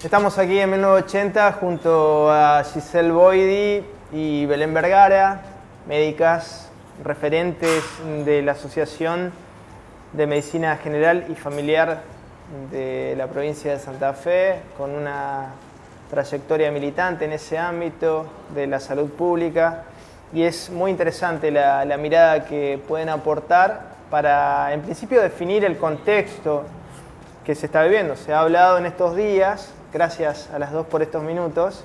Estamos aquí en 1980 junto a Giselle Boidi y Belén Vergara, médicas referentes de la Asociación de Medicina General y Familiar de la provincia de Santa Fe, con una trayectoria militante en ese ámbito de la salud pública, y es muy interesante la mirada que pueden aportar para, en principio, definir el contexto que se está viviendo. Se ha hablado en estos días, gracias a las dos por estos minutos,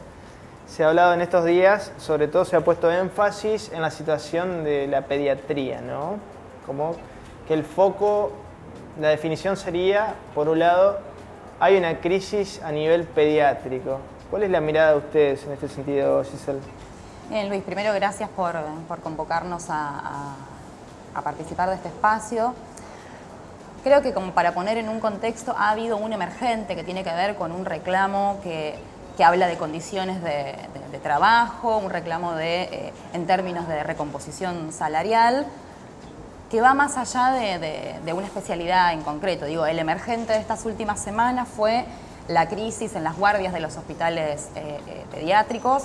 se ha hablado en estos días, sobre todo se ha puesto énfasis en la situación de la pediatría, ¿no? Como que el foco, la definición sería, por un lado, hay una crisis a nivel pediátrico. ¿Cuál es la mirada de ustedes en este sentido, Giselle? Bien, Luis, primero gracias por convocarnos a participar de este espacio. Creo que, como para poner en un contexto, ha habido un emergente que tiene que ver con un reclamo que habla de condiciones de trabajo, un reclamo en términos de recomposición salarial, que va más allá de una especialidad en concreto. Digo, el emergente de estas últimas semanas fue la crisis en las guardias de los hospitales pediátricos.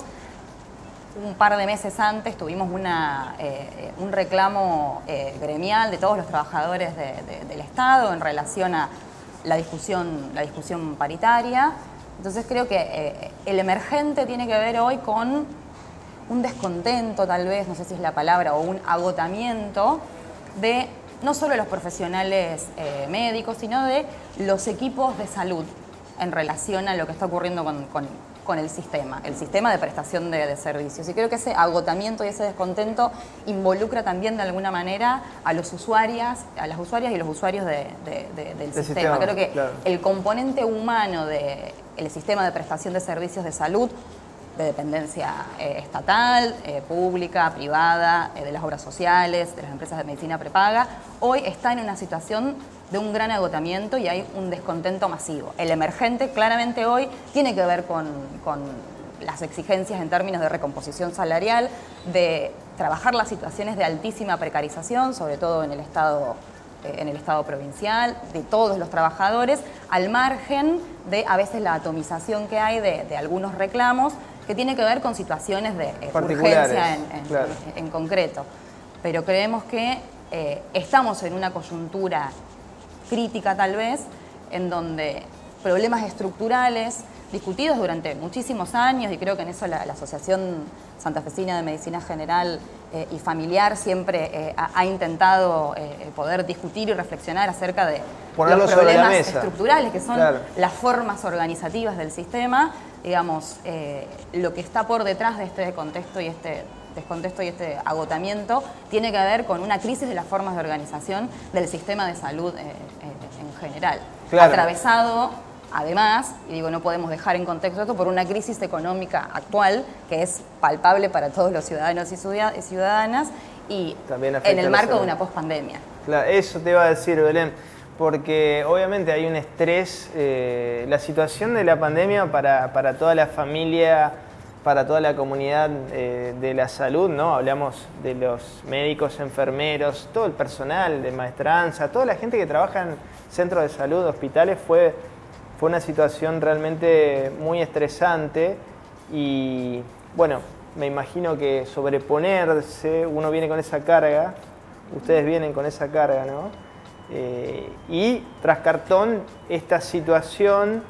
Un par de meses antes tuvimos un reclamo gremial de todos los trabajadores del Estado en relación a la discusión paritaria. Entonces creo que el emergente tiene que ver hoy con un descontento, tal vez, no sé si es la palabra, o un agotamiento de no solo los profesionales médicos, sino de los equipos de salud en relación a lo que está ocurriendo con el sistema de prestación de servicios. Y creo que ese agotamiento y ese descontento involucra también de alguna manera a las usuarias y los usuarios del sistema. Creo que claro, el componente humano del sistema de prestación de servicios de salud, de dependencia estatal, pública, privada, de las obras sociales, de las empresas de medicina prepaga, hoy está en una situación de un gran agotamiento y hay un descontento masivo. El emergente claramente hoy tiene que ver con las exigencias en términos de recomposición salarial, de trabajar las situaciones de altísima precarización, sobre todo en el Estado provincial, de todos los trabajadores, al margen de a veces la atomización que hay de algunos reclamos que tiene que ver con situaciones de urgencia claro, en concreto. Pero creemos que estamos en una coyuntura crítica tal vez, en donde problemas estructurales discutidos durante muchísimos años, y creo que en eso la Asociación Santafesina de Medicina General y Familiar siempre ha intentado poder discutir y reflexionar acerca de los problemas estructurales, que son claro, las formas organizativas del sistema. Digamos, lo que está por detrás de este contexto y este descontexto y este agotamiento tiene que ver con una crisis de las formas de organización del sistema de salud en general. Claro. Atravesado, además, y digo, no podemos dejar en contexto esto, por una crisis económica actual que es palpable para todos los ciudadanos y ciudadanas, y en el marco de una pospandemia. Claro, eso te iba a decir, Belén, porque obviamente hay un estrés, la situación de la pandemia para toda la familia, para toda la comunidad de la salud, ¿no? Hablamos de los médicos, enfermeros, todo el personal de maestranza, toda la gente que trabaja en centros de salud, hospitales, fue una situación realmente muy estresante. Y bueno, me imagino que sobreponerse, uno viene con esa carga, ustedes vienen con esa carga, ¿no? Y tras cartón, esta situación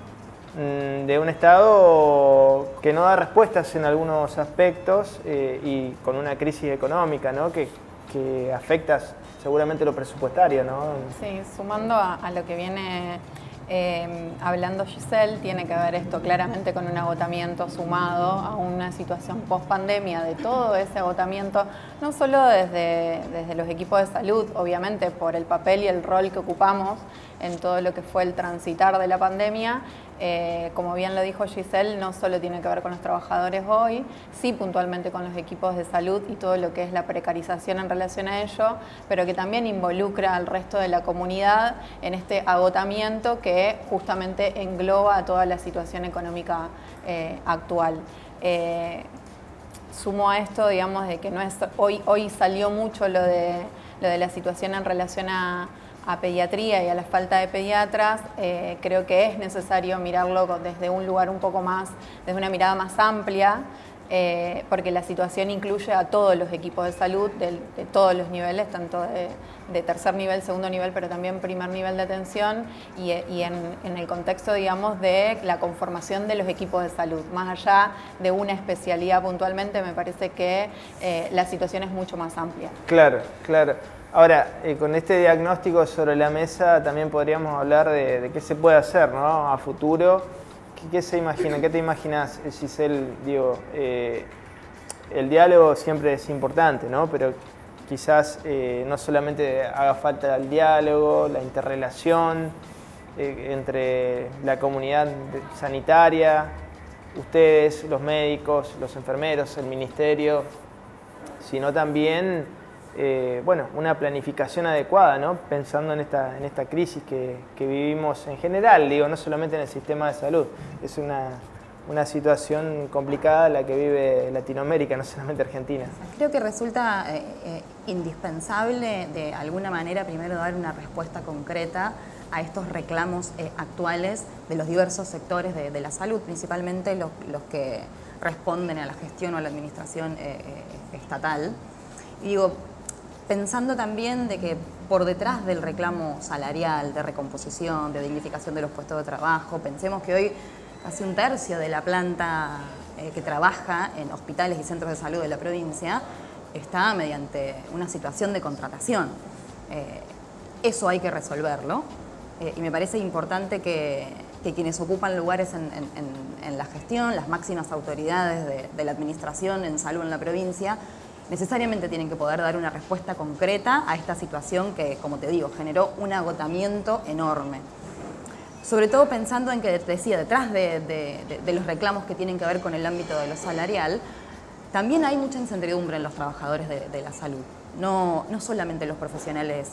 de un Estado que no da respuestas en algunos aspectos y con una crisis económica, ¿no? que afecta seguramente lo presupuestario, ¿no? Sí, sumando a lo que viene hablando Giselle, tiene que ver esto claramente con un agotamiento sumado a una situación post-pandemia, de todo ese agotamiento, no solo desde los equipos de salud, obviamente por el papel y el rol que ocupamos en todo lo que fue el transitar de la pandemia. Como bien lo dijo Giselle, no solo tiene que ver con los trabajadores hoy, sí puntualmente con los equipos de salud y todo lo que es la precarización en relación a ello, pero que también involucra al resto de la comunidad en este agotamiento que justamente engloba a toda la situación económica actual. Sumo a esto, digamos, de que no es hoy salió mucho lo de la situación en relación a a pediatría y a la falta de pediatras, creo que es necesario mirarlo desde un lugar un poco más, desde una mirada más amplia, porque la situación incluye a todos los equipos de salud de todos los niveles, tanto de tercer nivel, segundo nivel, pero también primer nivel de atención, y en el contexto, digamos, de la conformación de los equipos de salud. Más allá de una especialidad puntualmente, me parece que la situación es mucho más amplia. Claro, claro. Ahora, con este diagnóstico sobre la mesa, también podríamos hablar de qué se puede hacer, ¿no?, a futuro. ¿Qué se imagina? ¿Qué te imaginas, Giselle? Digo, el diálogo siempre es importante, ¿no? Pero quizás no solamente haga falta el diálogo, la interrelación entre la comunidad sanitaria, ustedes, los médicos, los enfermeros, el ministerio, sino también bueno, una planificación adecuada, ¿no?, pensando en esta crisis que vivimos en general, digo, no solamente en el sistema de salud. Es una situación complicada la que vive Latinoamérica, no solamente Argentina. Creo que resulta indispensable de alguna manera primero dar una respuesta concreta a estos reclamos actuales de los diversos sectores de la salud, principalmente los que responden a la gestión o a la administración estatal. Y digo, pensando también de que por detrás del reclamo salarial, de recomposición, de dignificación de los puestos de trabajo, pensemos que hoy casi un tercio de la planta que trabaja en hospitales y centros de salud de la provincia está mediante una situación de contratación. Eso hay que resolverlo y me parece importante que quienes ocupan lugares en la gestión, las máximas autoridades de la administración en salud en la provincia, necesariamente tienen que poder dar una respuesta concreta a esta situación que, como te digo, generó un agotamiento enorme. Sobre todo pensando en que, te decía, detrás de los reclamos que tienen que ver con el ámbito de lo salarial, también hay mucha incertidumbre en los trabajadores de la salud. No solamente los profesionales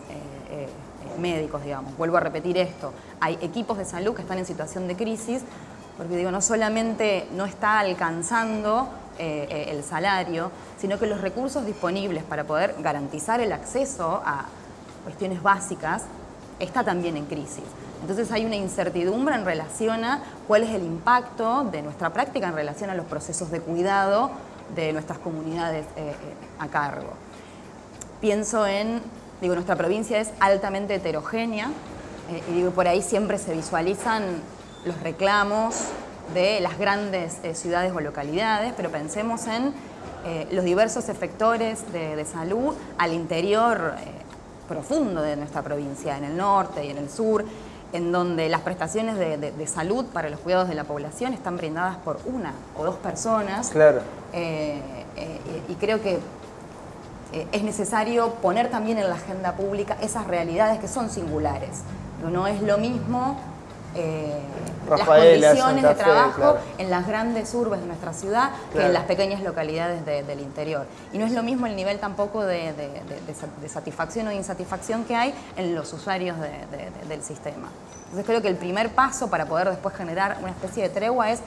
médicos, digamos. Vuelvo a repetir esto. Hay equipos de salud que están en situación de crisis, porque digo, no solamente no está alcanzando el salario, sino que los recursos disponibles para poder garantizar el acceso a cuestiones básicas está también en crisis. Entonces hay una incertidumbre en relación a cuál es el impacto de nuestra práctica en relación a los procesos de cuidado de nuestras comunidades a cargo. Pienso digo, nuestra provincia es altamente heterogénea y digo, por ahí siempre se visualizan los reclamos de las grandes ciudades o localidades, pero pensemos en los diversos efectores de salud al interior profundo de nuestra provincia, en el norte y en el sur, en donde las prestaciones de salud para los cuidados de la población están brindadas por una o dos personas. Claro. Y creo que es necesario poner también en la agenda pública esas realidades que son singulares. No es lo mismo Rafaela, las condiciones Santa de Fe, trabajo claro, en las grandes urbes de nuestra ciudad que en las pequeñas localidades del interior. Y no es lo mismo el nivel tampoco de satisfacción o insatisfacción que hay en los usuarios del sistema. Entonces creo que el primer paso para poder después generar una especie de tregua es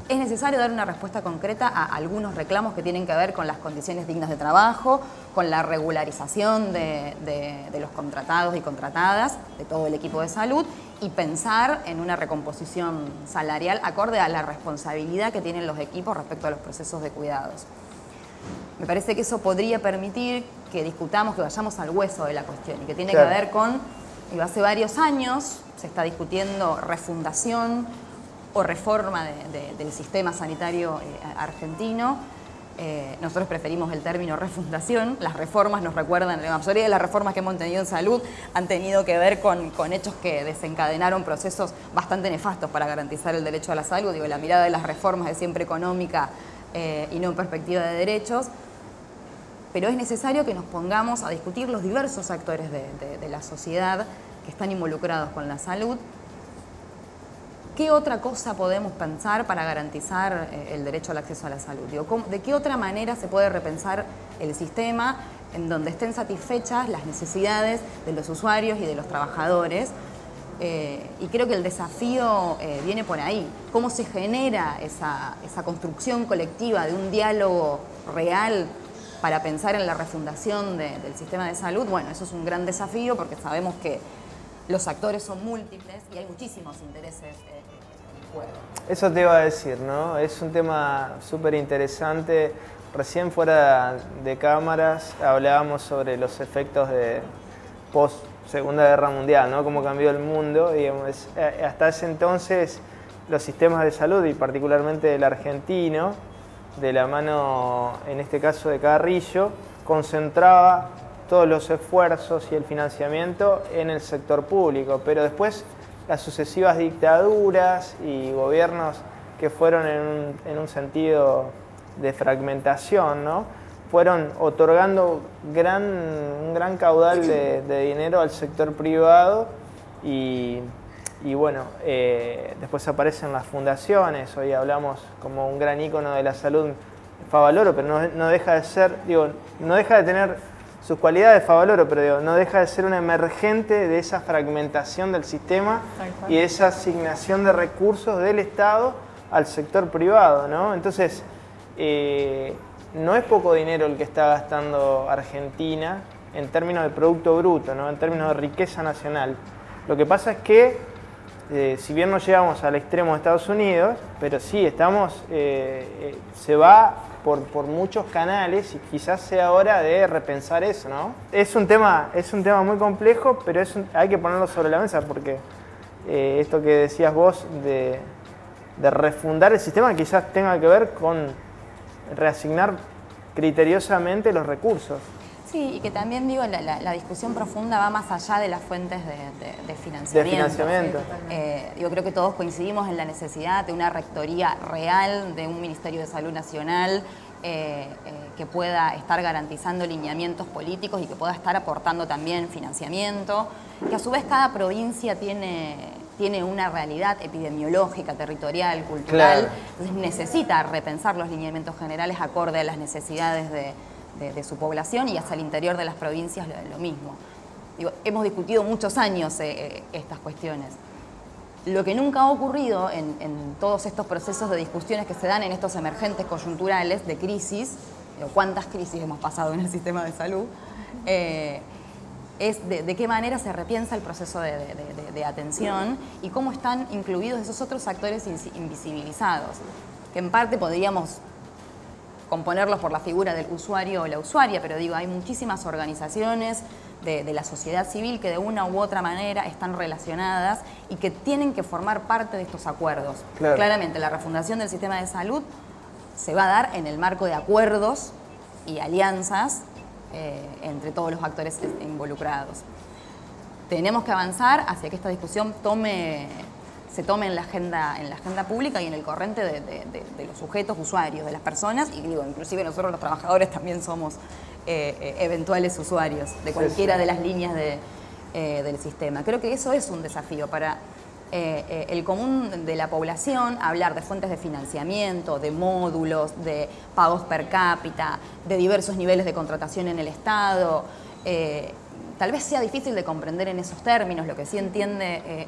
necesario dar una respuesta concreta a algunos reclamos que tienen que ver con las condiciones dignas de trabajo, con la regularización de los contratados y contratadas, de todo el equipo de salud, y pensar en una recomposición salarial acorde a la responsabilidad que tienen los equipos respecto a los procesos de cuidados. Me parece que eso podría permitir que discutamos, que vayamos al hueso de la cuestión y que tiene que ver con, hace varios años se está discutiendo refundación o reforma del sistema sanitario argentino. Nosotros preferimos el término refundación. Las reformas nos recuerdan, la mayoría de las reformas que hemos tenido en salud han tenido que ver con hechos que desencadenaron procesos bastante nefastos para garantizar el derecho a la salud. Digo, la mirada de las reformas es siempre económica y no en perspectiva de derechos. Pero es necesario que nos pongamos a discutir los diversos actores de la sociedad que están involucrados con la salud. ¿Qué otra cosa podemos pensar para garantizar el derecho al acceso a la salud? Digo, ¿de qué otra manera se puede repensar el sistema en donde estén satisfechas las necesidades de los usuarios y de los trabajadores? Y creo que el desafío viene por ahí. ¿Cómo se genera esa construcción colectiva de un diálogo real para pensar en la refundación del sistema de salud? Bueno, eso es un gran desafío porque sabemos que los actores son múltiples y hay muchísimos intereses en juego. Eso te iba a decir, ¿no? Es un tema súper interesante. Recién fuera de cámaras hablábamos sobre los efectos de post Segunda Guerra Mundial, ¿no? Cómo cambió el mundo. Digamos, hasta ese entonces los sistemas de salud, y particularmente el argentino, de la mano, en este caso de Carrillo, concentraba todos los esfuerzos y el financiamiento en el sector público, pero después las sucesivas dictaduras y gobiernos que fueron en un sentido de fragmentación, ¿no? Fueron otorgando un gran caudal de dinero al sector privado y bueno, después aparecen las fundaciones. Hoy hablamos como un gran ícono de la salud, Favaloro, pero no deja de ser, no deja de tener sus cualidades Favaloro, pero no deja de ser un emergente de esa fragmentación del sistema y de esa asignación de recursos del Estado al sector privado, ¿no? Entonces, no es poco dinero el que está gastando Argentina en términos de Producto Bruto, ¿no? En términos de riqueza nacional. Lo que pasa es que, si bien no llegamos al extremo de Estados Unidos, pero sí estamos, se va por muchos canales y quizás sea hora de repensar eso, ¿no? Es un tema muy complejo, pero hay que ponerlo sobre la mesa porque esto que decías vos de refundar el sistema quizás tenga que ver con reasignar criteriosamente los recursos. Sí, y que también digo, la discusión profunda va más allá de las fuentes de financiamiento. De financiamiento. Yo creo que todos coincidimos en la necesidad de una rectoría real, de un Ministerio de Salud Nacional que pueda estar garantizando lineamientos políticos y que pueda estar aportando también financiamiento, que a su vez cada provincia tiene una realidad epidemiológica, territorial, cultural, claro. Entonces necesita repensar los lineamientos generales acorde a las necesidades de su población y hasta el interior de las provincias lo mismo. Digo, hemos discutido muchos años estas cuestiones. Lo que nunca ha ocurrido en todos estos procesos de discusiones que se dan en estos emergentes coyunturales de crisis, cuántas crisis hemos pasado en el sistema de salud, es de qué manera se repiensa el proceso de atención y cómo están incluidos esos otros actores invisibilizados, que en parte podríamos componerlos por la figura del usuario o la usuaria, pero digo, hay muchísimas organizaciones de la sociedad civil que de una u otra manera están relacionadas y que tienen que formar parte de estos acuerdos. Claro. Claramente, la refundación del sistema de salud se va a dar en el marco de acuerdos y alianzas entre todos los actores involucrados. Tenemos que avanzar hacia que esta discusión se tome en la agenda pública y en el corriente de los sujetos usuarios, de las personas, y digo, inclusive nosotros los trabajadores también somos eventuales usuarios de cualquiera de las líneas del sistema. Creo que eso es un desafío para el común de la población, hablar de fuentes de financiamiento, de módulos, de pagos per cápita, de diversos niveles de contratación en el Estado. Tal vez sea difícil de comprender en esos términos. Lo que sí entiende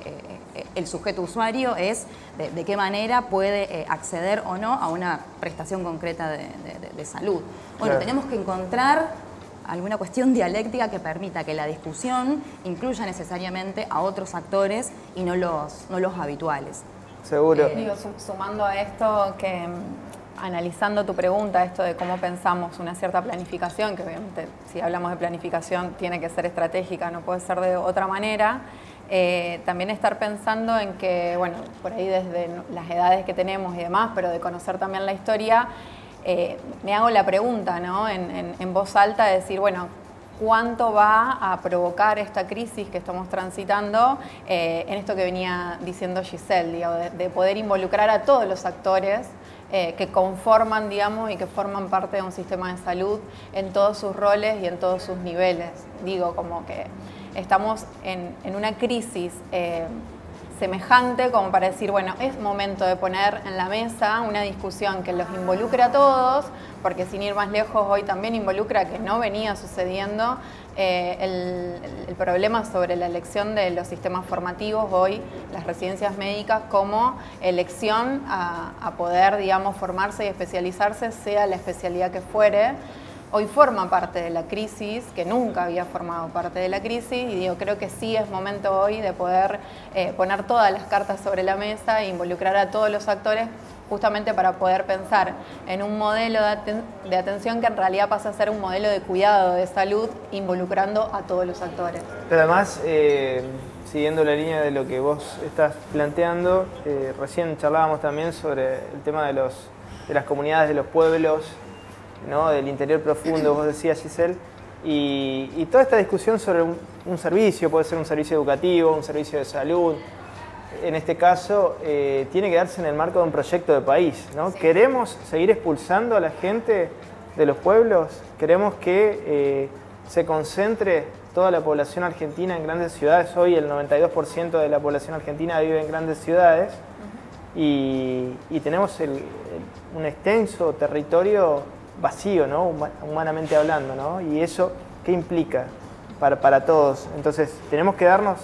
el sujeto usuario es de qué manera puede acceder o no a una prestación concreta de salud. Bueno, claro. Tenemos que encontrar alguna cuestión dialéctica que permita que la discusión incluya necesariamente a otros actores y no los habituales. Seguro. Digo, sumando a esto que... Analizando tu pregunta, esto de cómo pensamos una cierta planificación, que obviamente si hablamos de planificación tiene que ser estratégica, no puede ser de otra manera, también estar pensando en que, bueno, por ahí desde las edades que tenemos y demás, pero de conocer también la historia, me hago la pregunta, ¿no? En voz alta, de decir, bueno, ¿cuánto va a provocar esta crisis que estamos transitando en esto que venía diciendo Giselle, digo, de poder involucrar a todos los actores que conforman, digamos, y que forman parte de un sistema de salud en todos sus roles y en todos sus niveles? Digo, como que estamos en una crisis semejante como para decir, bueno, es momento de poner en la mesa una discusión que los involucre a todos, porque sin ir más lejos, hoy también involucra, que no venía sucediendo, el problema sobre la elección de los sistemas formativos, hoy las residencias médicas como elección a poder, digamos, formarse y especializarse, sea la especialidad que fuere. hoy forma parte de la crisis, que nunca había formado parte de la crisis, y digo, creo que sí es momento hoy de poder poner todas las cartas sobre la mesa e involucrar a todos los actores justamente para poder pensar en un modelo de atención que en realidad pasa a ser un modelo de cuidado de salud involucrando a todos los actores. Pero además, siguiendo la línea de lo que vos estás planteando, recién charlábamos también sobre el tema de las comunidades, de los pueblos, ¿no? Del interior profundo, vos decías, Giselle, y toda esta discusión sobre un servicio, puede ser un servicio educativo, un servicio de salud, en este caso, tiene que darse en el marco de un proyecto de país, ¿no? Sí. ¿Queremos seguir expulsando a la gente de los pueblos? ¿Queremos que se concentre toda la población argentina en grandes ciudades? Hoy el 92% de la población argentina vive en grandes ciudades y tenemos un extenso territorio vacío, ¿no? Humanamente hablando, ¿no? Y eso, ¿qué implica para todos? Entonces, tenemos que darnos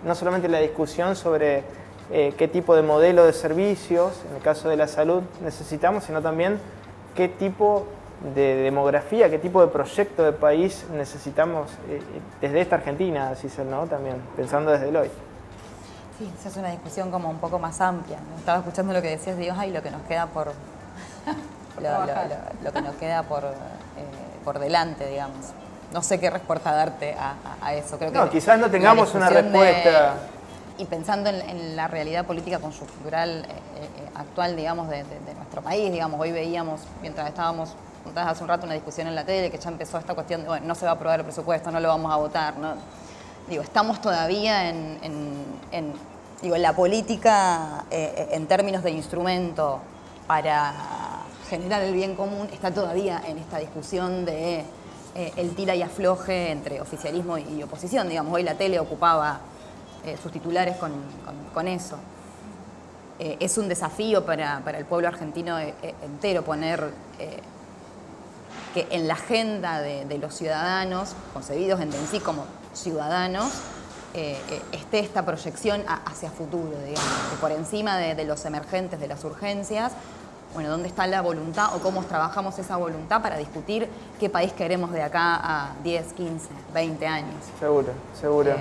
no solamente la discusión sobre qué tipo de modelo de servicios, en el caso de la salud, necesitamos, sino también qué tipo de demografía, qué tipo de proyecto de país necesitamos desde esta Argentina, Giselle, ¿no? También, pensando desde el hoy. Sí, esa es una discusión como un poco más amplia, ¿no? Estaba escuchando lo que decías, Dios, y lo que nos queda por... lo que nos queda por delante, digamos. No sé qué respuesta darte a eso. Creo que no, quizás no tengamos una respuesta. Y pensando en la realidad política coyuntural actual, digamos, de nuestro país, digamos, hoy veíamos, mientras estábamos hace un rato una discusión en la tele, que ya empezó esta cuestión de, bueno, no se va a aprobar el presupuesto, no lo vamos a votar, ¿no? Digo, estamos todavía en la política en términos de instrumento para generar el bien común, está todavía en esta discusión de el tira y afloje entre oficialismo y oposición. Digamos, hoy la tele ocupaba sus titulares con eso. Es un desafío para el pueblo argentino entero poner que en la agenda de los ciudadanos, concebidos en sí como ciudadanos, esté esta proyección hacia futuro, digamos, que por encima de los emergentes, de las urgencias, bueno, dónde está la voluntad o cómo trabajamos esa voluntad para discutir qué país queremos de acá a 10, 15, 20 años. Seguro, seguro.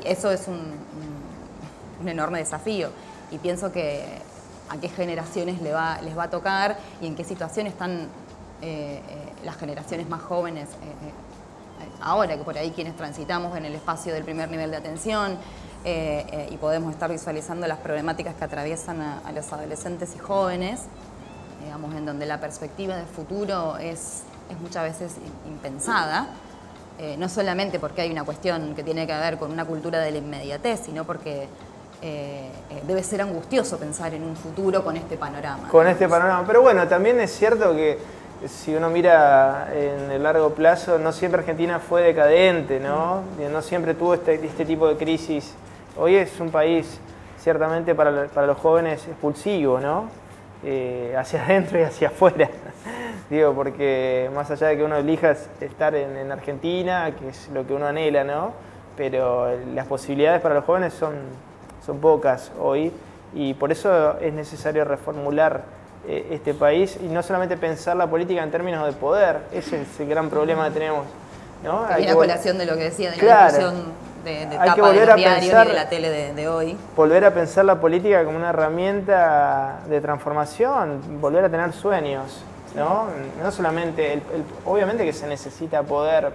Eso es un enorme desafío y pienso que a qué generaciones les va a tocar y en qué situación están las generaciones más jóvenes ahora, que por ahí quienes transitamos en el espacio del primer nivel de atención y podemos estar visualizando las problemáticas que atraviesan a los adolescentes y jóvenes, digamos, en donde la perspectiva de futuro es muchas veces impensada, no solamente porque hay una cuestión que tiene que ver con una cultura de la inmediatez, sino porque debe ser angustioso pensar en un futuro con este panorama. Con este panorama, pero bueno, también es cierto que si uno mira en el largo plazo, no siempre Argentina fue decadente, ¿no? No siempre tuvo este tipo de crisis. Hoy es un país, ciertamente, para los jóvenes expulsivo, ¿no? Hacia adentro y hacia afuera. Digo, porque más allá de que uno elija estar en Argentina, que es lo que uno anhela, ¿no? Pero las posibilidades para los jóvenes son pocas hoy y por eso es necesario reformular este país y no solamente pensar la política en términos de poder. Ese es el gran problema que tenemos, ¿no? Hay una colación de lo que decía, de la discusión de etapa de los diarios y de la tele de hoy. Volver a pensar la política como una herramienta de transformación, volver a tener sueños, ¿no? No solamente, obviamente que se necesita poder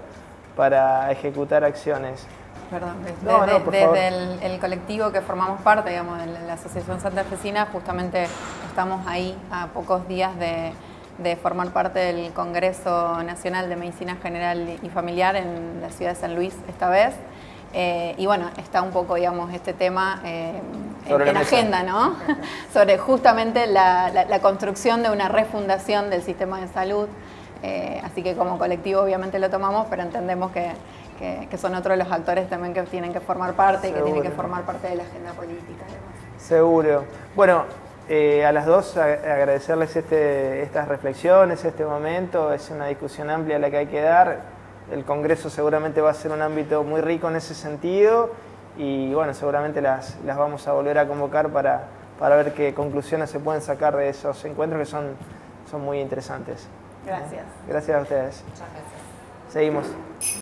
para ejecutar acciones. Perdón, desde el colectivo que formamos parte, digamos, de la Asociación Santafesina, justamente estamos ahí a pocos días de formar parte del Congreso Nacional de Medicina General y Familiar en la ciudad de San Luis esta vez. Y bueno, está un poco, digamos, este tema en agenda, ¿no? Sobre justamente la construcción de una refundación del sistema de salud. Así que como colectivo obviamente lo tomamos, pero entendemos que son otros los actores también que tienen que formar parte y que tienen que formar parte de la agenda política. Además. Seguro. Bueno, a las dos agradecerles estas reflexiones, este momento. Es una discusión amplia la que hay que dar. El Congreso seguramente va a ser un ámbito muy rico en ese sentido y bueno, seguramente las vamos a volver a convocar para ver qué conclusiones se pueden sacar de esos encuentros que son muy interesantes. Gracias. Gracias a ustedes. Muchas gracias. Seguimos.